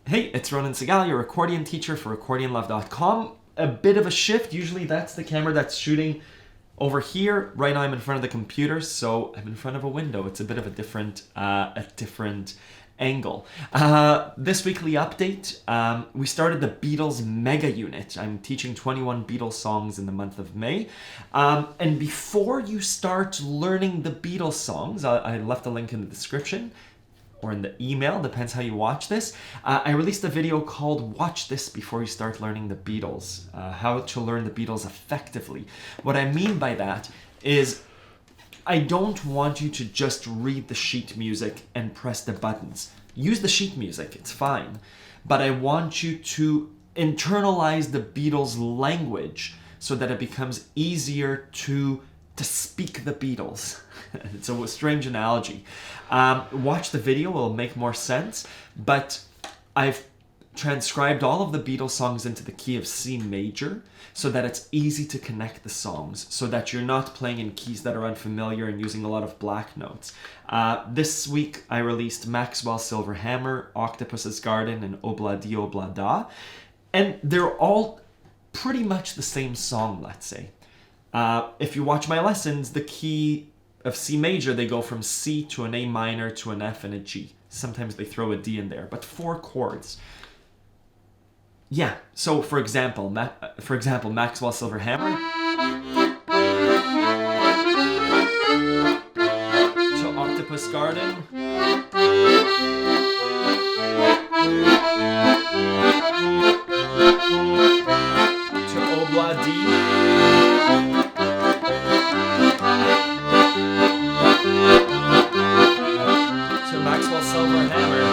Hey, it's Ronan Segal, your accordion teacher for AccordionLove.com. A bit of a shift. Usually that's the camera that's shooting over here. Right now I'm in front of the computer, so I'm in front of a window. It's a bit of a different angle. This weekly update, we started the Beatles mega unit. I'm teaching 21 Beatles songs in the month of May. And before you start learning the Beatles songs, I left a link in the description or in the email, depends how you watch this. I released a video called Watch This Before You Start Learning the Beatles, how to learn the Beatles effectively. What I mean by that is I don't want you to just read the sheet music and press the buttons. Use the sheet music, it's fine. But I want you to internalize the Beatles language so that it becomes easier to speak the Beatles. It's a strange analogy. Watch the video, it'll make more sense. But I've transcribed all of the Beatles songs into the key of C major so that it's easy to connect the songs, so that you're not playing in keys that are unfamiliar and using a lot of black notes. This week I released Maxwell's Silver Hammer, Octopus's Garden, and Obla Di Obla Da. And they're all pretty much the same song, let's say. If you watch my lessons, the key of C major, they go from C to an A minor to an F and a G. Sometimes they throw a D in there, but 4 chords. Yeah, so for example, Maxwell's Silver Hammer to Octopus Garden to Obla Di to Maxwell's Silver Hammer.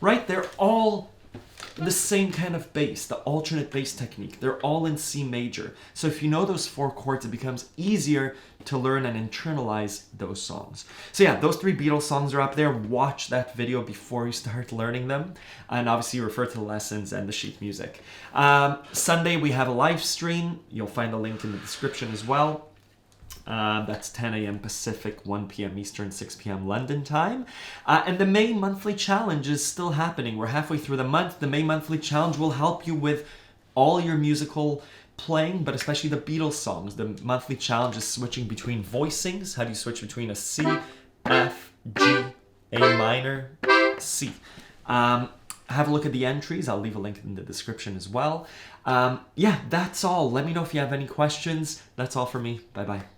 Right? They're all the same kind of bass, the alternate bass technique. They're all in C major. So if you know those 4 chords, it becomes easier to learn and internalize those songs. So yeah, those 3 Beatles songs are up there. Watch that video before you start learning them. And obviously refer to the lessons and the sheet music. Sunday, we have a live stream. You'll find the link in the description as well. That's 10 a.m. Pacific, 1 p.m. Eastern, 6 p.m. London time. And the May monthly challenge is still happening. We're halfway through the month. The May monthly challenge will help you with all your musical playing, but especially the Beatles songs. The monthly challenge is switching between voicings. How do you switch between a C, F, G, A minor, C? Have a look at the entries. I'll leave a link in the description as well. Yeah, that's all. Let me know if you have any questions. That's all for me. Bye-bye.